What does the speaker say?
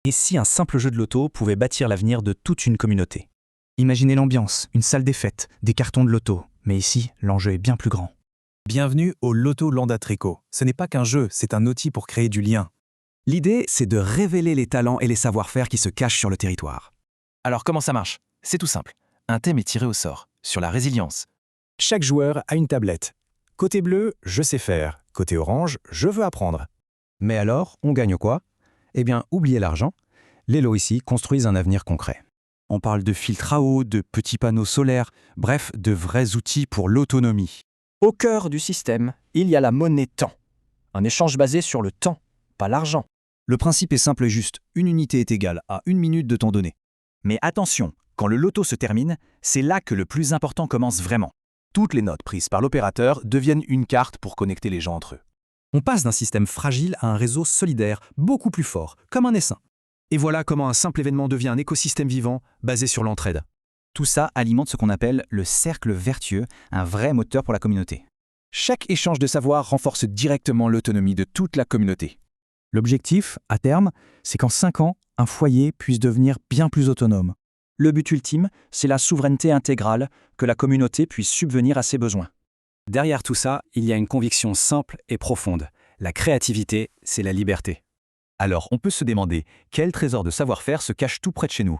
Et si un simple jeu de loto pouvait bâtir l'avenir de toute une communauté? Imaginez l'ambiance, une salle des fêtes, des cartons de loto. Mais ici, l'enjeu est bien plus grand. Bienvenue au Loto Landatrico. Ce n'est pas qu'un jeu, c'est un outil pour créer du lien. L'idée, c'est de révéler les talents et les savoir-faire qui se cachent sur le territoire. Alors comment ça marche? C'est tout simple. Un thème est tiré au sort, sur la résilience. Chaque joueur a une tablette. Côté bleu, je sais faire. Côté orange, je veux apprendre. Mais alors, on gagne quoi? Eh bien, oubliez l'argent. Les lots ici construisent un avenir concret. On parle de filtres à eau, de petits panneaux solaires, bref, de vrais outils pour l'autonomie. Au cœur du système, il y a la monnaie temps. Un échange basé sur le temps, pas l'argent. Le principe est simple et juste, une unité est égale à 1 minute de temps donné. Mais attention, quand le loto se termine, c'est là que le plus important commence vraiment. Toutes les notes prises par l'opérateur deviennent une carte pour connecter les gens entre eux. On passe d'un système fragile à un réseau solidaire, beaucoup plus fort, comme un essaim. Et voilà comment un simple événement devient un écosystème vivant basé sur l'entraide. Tout ça alimente ce qu'on appelle le cercle vertueux, un vrai moteur pour la communauté. Chaque échange de savoir renforce directement l'autonomie de toute la communauté. L'objectif, à terme, c'est qu'en 5 ans, un foyer puisse devenir bien plus autonome. Le but ultime, c'est la souveraineté intégrale, que la communauté puisse subvenir à ses besoins. Derrière tout ça, il y a une conviction simple et profonde. La créativité, c'est la liberté. Alors on peut se demander quel trésor de savoir-faire se cache tout près de chez nous.